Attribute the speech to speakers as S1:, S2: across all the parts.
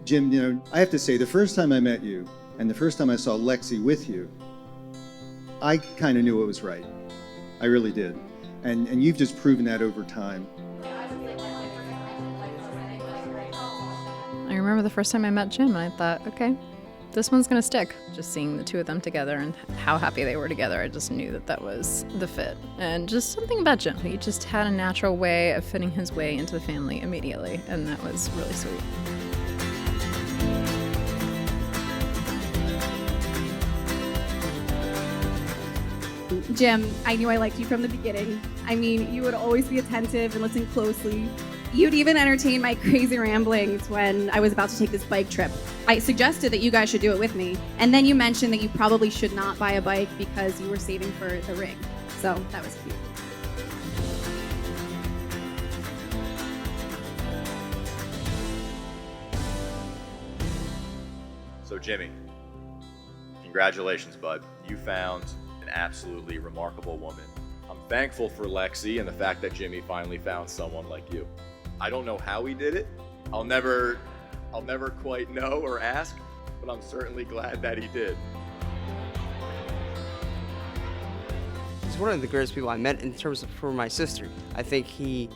S1: Jim, I have to say, the first time I met you and the first time I saw Lexi with you, I kind of knew it was right. I really did. And you've just proven that over time.
S2: I remember the first time I met Jim and I thought, okay, this one's gonna stick. Just seeing the two of them together and how happy they were together, I just knew that was the fit. And just something about Jim, he just had a natural way of fitting his way into the family immediately, and that was really sweet.
S3: Jim, I knew I liked you from the beginning. I mean, you would always be attentive and listen closely. You'd even entertain my crazy ramblings when I was about to take this bike trip. I suggested that you guys should do it with me, and then you mentioned that you probably should not buy a bike because you were saving for the ring. So that was cute.
S4: So Jimmy, congratulations, bud. You found an absolutely remarkable woman. I'm thankful for Lexi and the fact that Jimmy finally found someone like you. I don't know how he did it. I'll never quite know or ask, but I'm certainly glad that he did.
S5: He's one of the greatest people I met in terms of for my sister. I think he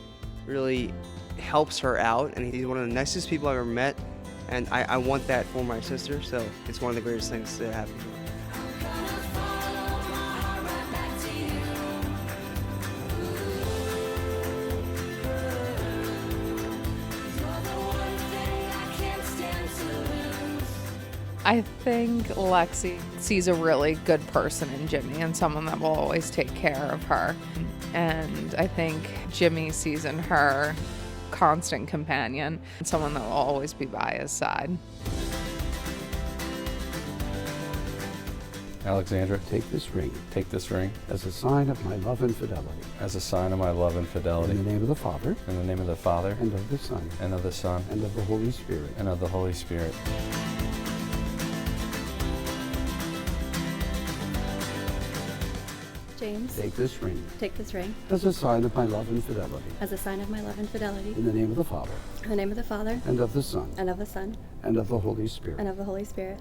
S5: really helps her out, and he's one of the nicest people I've ever met, and I want that for my sister, so it's one of the greatest things to happen to her.
S6: I think Lexi sees a really good person in Jimmy and someone that will always take care of her. And I think Jimmy sees in her constant companion and someone that will always be by his side.
S7: Alexandra,
S8: take this ring
S7: take this ring
S8: as a sign of my love and fidelity.
S7: as a sign of my love and fidelity.
S8: In the name of the Father,
S7: In the name of the Father,
S8: and of the Son,
S7: and of the Son,
S8: and of the Holy Spirit.
S7: and of the Holy Spirit.
S9: James,
S8: Take this ring
S9: take this ring
S8: as a sign of my love and fidelity.
S9: as a sign of my love and fidelity.
S8: In the name of the Father,
S9: In the name of the Father,
S8: and of the Son,
S9: and of the Son,
S8: and of the Holy Spirit.
S9: and of the Holy Spirit.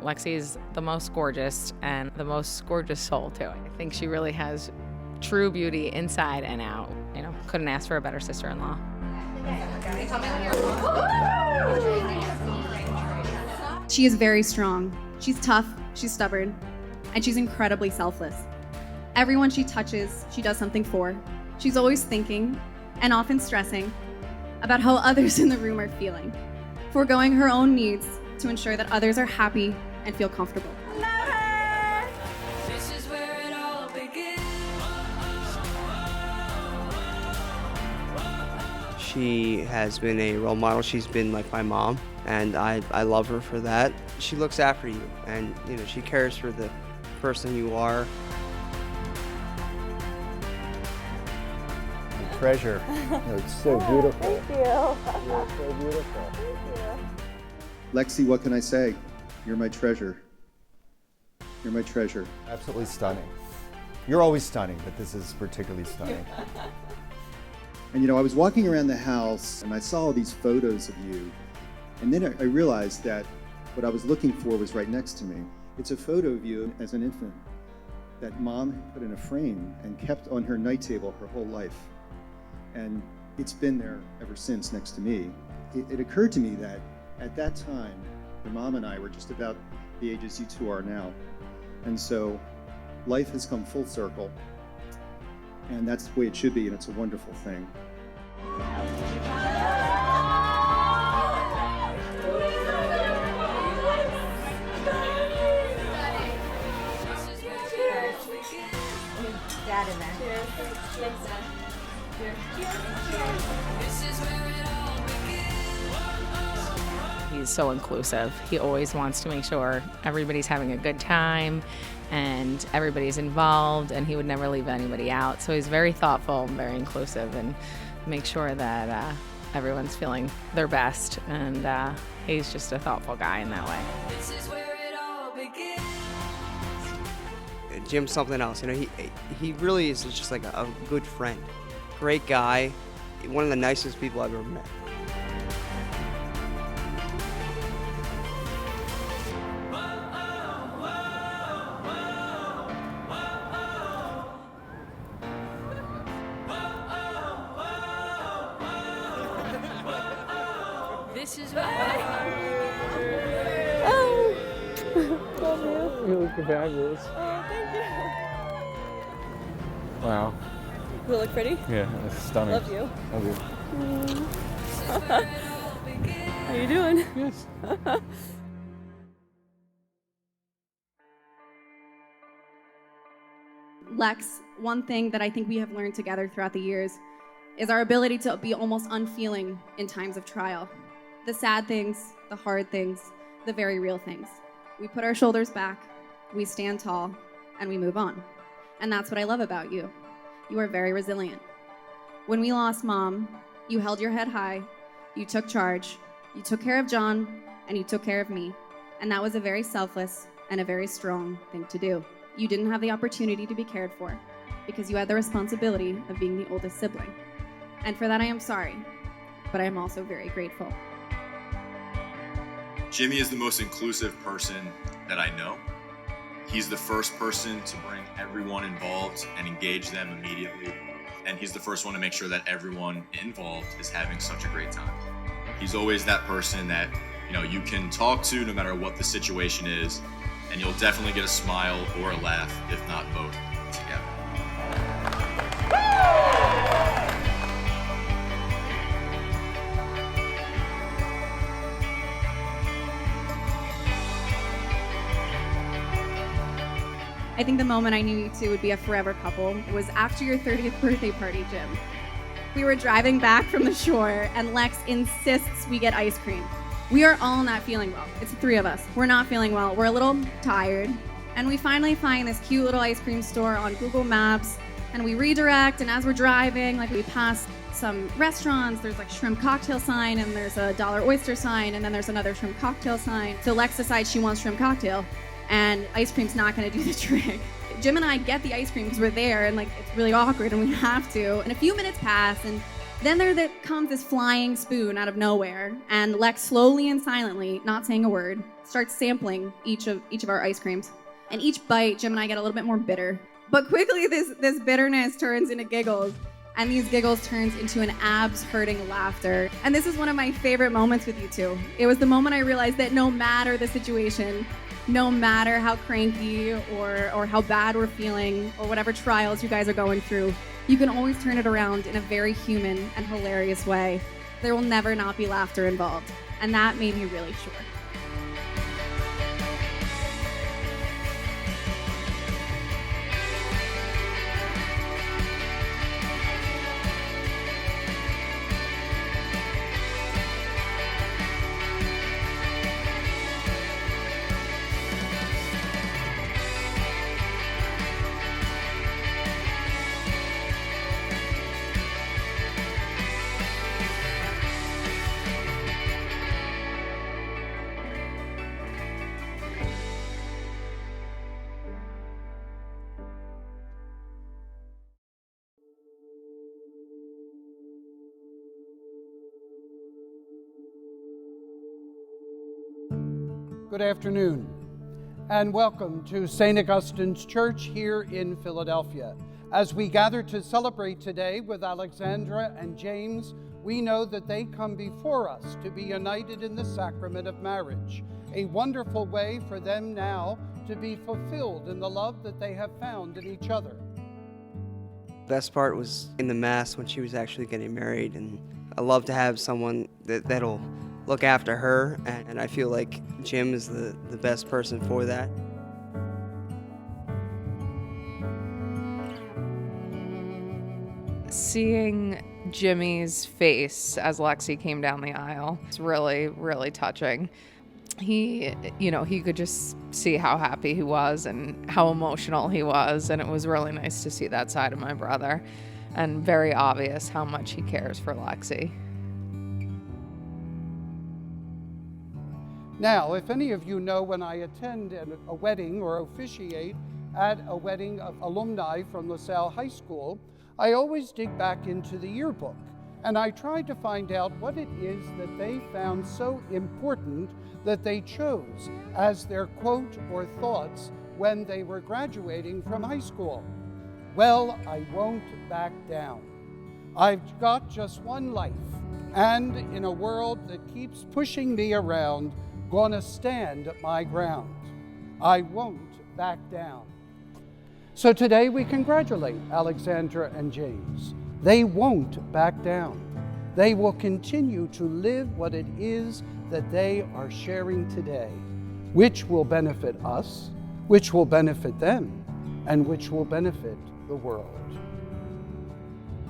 S6: Lexi's the most gorgeous and the most gorgeous soul too. I think she really has true beauty inside and out. Couldn't ask for a better sister-in-law.
S3: She is very strong. She's tough, she's stubborn, and she's incredibly selfless. Everyone she touches, she does something for. She's always thinking, and often stressing, about how others in the room are feeling, foregoing her own needs to ensure that others are happy and feel comfortable.
S5: She has been a role model. She's been like my mom, and I love her for that. She looks after you, and she cares for the person you are.
S8: Treasure. It's so beautiful.
S9: Thank you.
S8: You're so beautiful.
S1: Lexi, what can I say? You're my treasure. You're my treasure.
S10: Absolutely stunning. You're always stunning, but this is particularly stunning.
S1: And I was walking around the house and I saw all these photos of you. And then I realized that what I was looking for was right next to me. It's a photo of you as an infant that Mom had put in a frame and kept on her night table her whole life. And it's been there ever since next to me. It occurred to me that at that time, your mom and I were just about the ages you two are now. And so life has come full circle. And that's the way it should be, and it's a wonderful thing.
S9: Dad in there. Cheers. Thanks, Dad.
S6: He's so inclusive. He always wants to make sure everybody's having a good time and everybody's involved, and he would never leave anybody out. So he's very thoughtful and very inclusive and make sure that
S2: everyone's feeling their best, and he's just a thoughtful guy in that way.
S5: Jim's something else. He really is just like a good friend. Great guy. One of the nicest people I've ever met.
S9: This is where
S11: You look fabulous.
S9: Oh, thank you.
S11: Wow.
S9: You look pretty.
S11: Yeah, it's stunning.
S9: Love you.
S11: Love you.
S9: How you doing?
S11: Yes.
S3: Lex, one thing that I think we have learned together throughout the years is our ability to be almost unfeeling in times of trial. The sad things, the hard things, the very real things. We put our shoulders back, we stand tall, and we move on. And that's what I love about you. You are very resilient. When we lost Mom, you held your head high, you took charge, you took care of John, and you took care of me. And that was a very selfless and a very strong thing to do. You didn't have the opportunity to be cared for because you had the responsibility of being the oldest sibling. And for that I am sorry, but I am also very grateful.
S4: Jimmy is the most inclusive person that I know. He's the first person to bring everyone involved and engage them immediately. And he's the first one to make sure that everyone involved is having such a great time. He's always that person that, you can talk to no matter what the situation is, and you'll definitely get a smile or a laugh, if not both, together.
S3: I think the moment I knew you two would be a forever couple was after your 30th birthday party, Jim. We were driving back from the shore, and Lex insists we get ice cream. We are all not feeling well. It's the three of us. We're not feeling well. We're a little tired. And we finally find this cute little ice cream store on Google Maps, and we redirect, and as we're driving, we pass some restaurants. There's shrimp cocktail sign, and there's a dollar oyster sign, and then there's another shrimp cocktail sign. So Lex decides she wants shrimp cocktail, and ice cream's not gonna do the trick. Jim and I get the ice cream because we're there, and it's really awkward, and we have to. And a few minutes pass, and then there comes this flying spoon out of nowhere, and Lex slowly and silently, not saying a word, starts sampling each of our ice creams. And each bite, Jim and I get a little bit more bitter. But quickly, this bitterness turns into giggles, and these giggles turns into an abs-hurting laughter. And this is one of my favorite moments with you two. It was the moment I realized that no matter the situation, no matter how cranky or how bad we're feeling or whatever trials you guys are going through, you can always turn it around in a very human and hilarious way. There will never not be laughter involved. And that made me really sure.
S12: Good afternoon, and welcome to St. Augustine's Church here in Philadelphia. As we gather to celebrate today with Alexandra and James, we know that they come before us to be united in the sacrament of marriage, a wonderful way for them now to be fulfilled in the love that they have found in each other.
S5: Best part was in the Mass when she was actually getting married, and I love to have someone that'll look after her, and I feel like Jim is the best person for that.
S6: Seeing Jimmy's face as Lexi came down the aisle, it's really, really touching. He could just see how happy he was and how emotional he was, and it was really nice to see that side of my brother, and very obvious how much he cares for Lexi.
S12: Now, if any of you know, when I attend a wedding or officiate at a wedding of alumni from LaSalle High School, I always dig back into the yearbook and I try to find out what it is that they found so important that they chose as their quote or thoughts when they were graduating from high school. Well, I won't back down. I've got just one life, and in a world that keeps pushing me around, gonna stand my ground. I won't back down. So today we congratulate Alexandra and James. They won't back down. They will continue to live what it is that they are sharing today, which will benefit us, which will benefit them, and which will benefit the world.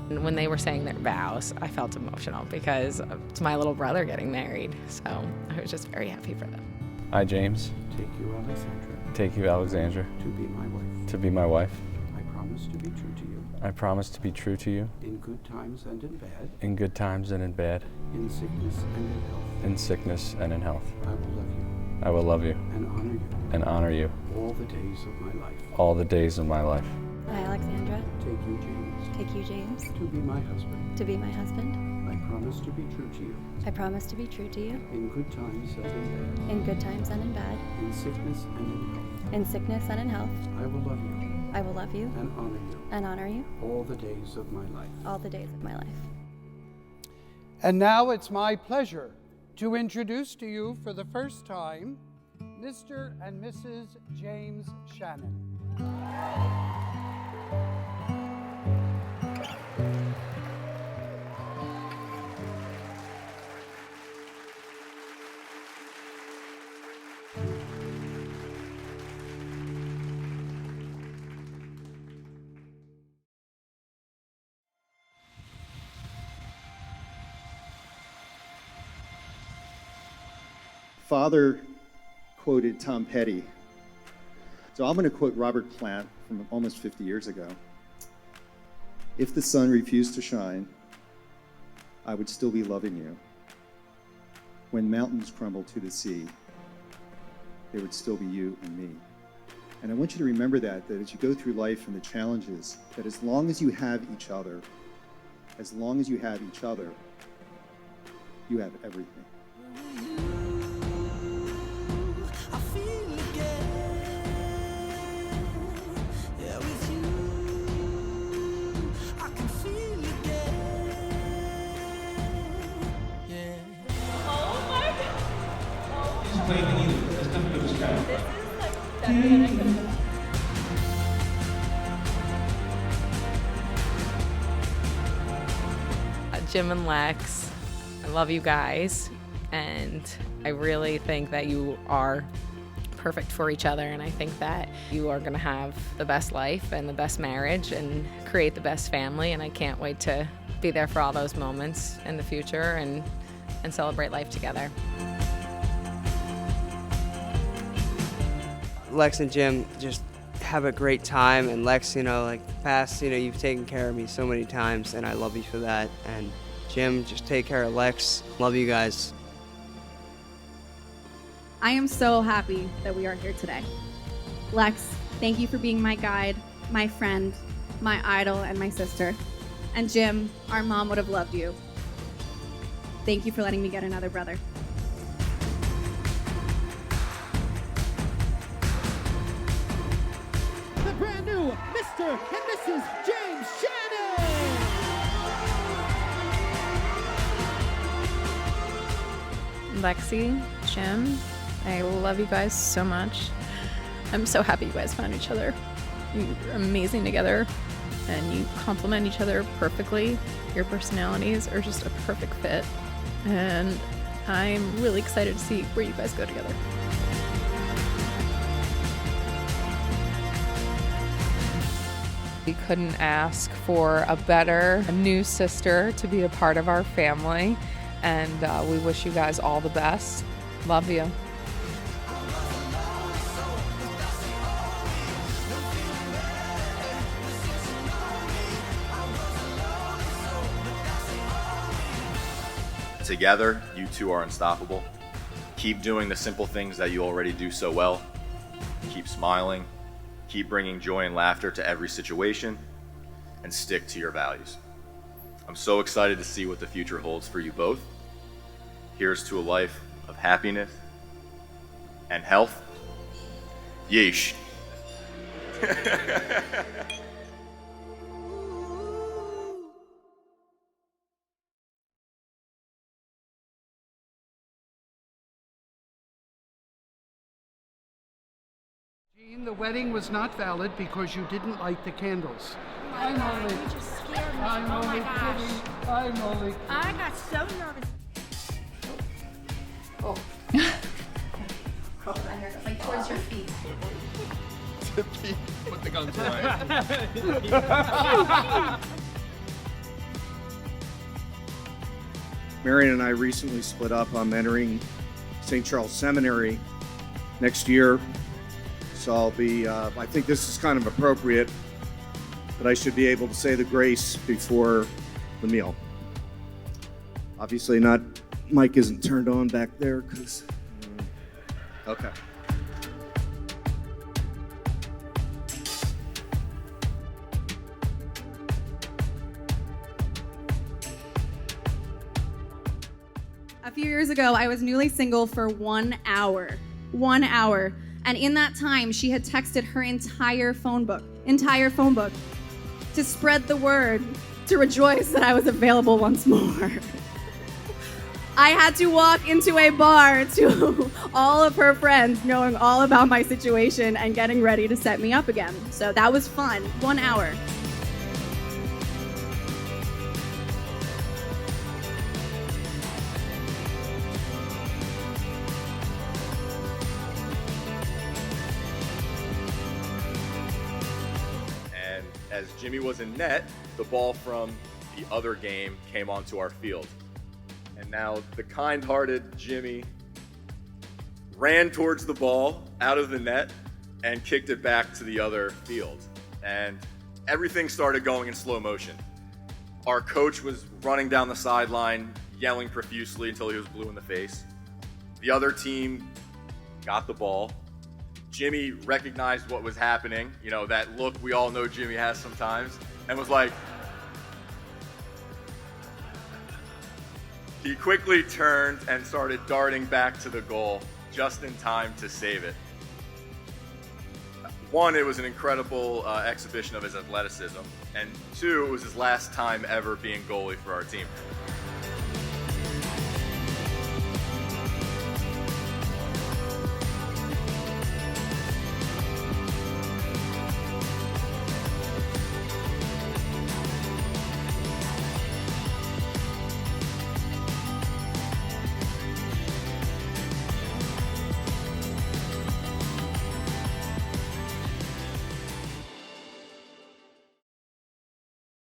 S13: When they were saying their vows, I felt emotional because it's my little brother getting married. So I was just very happy for them.
S7: I, James,
S8: Take you, Alexandra,
S7: take you, Alexandra,
S8: to be my wife.
S7: to be my wife.
S8: I promise to be true to you,
S7: I promise to be true to you
S8: in good times and in bad,
S7: in good times and in bad,
S8: in sickness and in health.
S7: in sickness and in health.
S8: I will love you
S7: I will love you
S8: and honor you
S7: and honor you
S8: all the days of my life.
S7: all the days of my life.
S9: I, Alexandra,
S8: Take you, James,
S9: take you, James,
S8: to be my husband.
S9: to be my husband.
S8: I promise to be true to you,
S9: I promise to be true to you
S8: in good times and in bad,
S9: in good times and in bad,
S8: in sickness and in health.
S9: in sickness and in health.
S8: I will love you
S9: I will love you
S8: and honor you
S9: and honor you
S8: all the days of my life.
S9: all the days of my life.
S12: And now it's my pleasure to introduce to you for the first time, Mr. and Mrs. James Shannon.
S1: Father quoted Tom Petty. So I'm going to quote Robert Plant from almost 50 years ago. If the sun refused to shine, I would still be loving you. When mountains crumble to the sea, there would still be you and me. And I want you to remember that as you go through life and the challenges, that as long as you have each other, you have everything.
S13: Jim and Lex, I love you guys, and I really think that you are perfect for each other, and I think that you are going to have the best life and the best marriage and create the best family, and I can't wait to be there for all those moments in the future and celebrate life together.
S5: Lex and Jim just have a great time, and Lex, past, you've taken care of me so many times, and I love you for that. And Jim, just take care of Lex. Love you guys.
S3: I am so happy that we are here today. Lex, thank you for being my guide, my friend, my idol, and my sister. And Jim, our mom would have loved you. Thank you for letting me get another brother.
S14: The brand new Mr. and Mrs. James Shannon!
S2: Lexi, Jim, I love you guys so much. I'm so happy you guys found each other. You're amazing together, and you complement each other perfectly. Your personalities are just a perfect fit, and I'm really excited to see where you guys go together.
S6: We couldn't ask for a better new sister to be a part of our family, and we wish you guys all the best. Love you.
S4: Together, you two are unstoppable. Keep doing the simple things that you already do so well. Keep smiling. Keep bringing joy and laughter to every situation, and stick to your values. I'm so excited to see what the future holds for you both. Here's to a life of happiness and health. Yeesh.
S12: Jean, the wedding was not valid because you didn't light the candles. I'm only kidding. I'm only kidding.
S15: I got so nervous.
S2: Oh.
S15: Like towards your feet.
S11: Put the guns away.
S16: Marion and I recently split up. I'm entering St. Charles Seminary next year. So I'll be, I think this is kind of appropriate, but I should be able to say the grace before the meal. Obviously not, mic isn't turned on back there because, okay.
S3: A few years ago, I was newly single for 1 hour. 1 hour. And in that time, she had texted her entire phone book, to spread the word, to rejoice that I was available once more. I had to walk into a bar to all of her friends knowing all about my situation and getting ready to set me up again. So that was fun. 1 hour.
S4: As Jimmy was in net, the ball from the other game came onto our field. And now the kind-hearted Jimmy ran towards the ball out of the net and kicked it back to the other field. And everything started going in slow motion. Our coach was running down the sideline, yelling profusely until he was blue in the face. The other team got the ball. Jimmy recognized what was happening, you know, that look we all know Jimmy has sometimes, and was like, he quickly turned and started darting back to the goal just in time to save it. One, it was an incredible exhibition of his athleticism, and two, it was his last time ever being goalie for our team.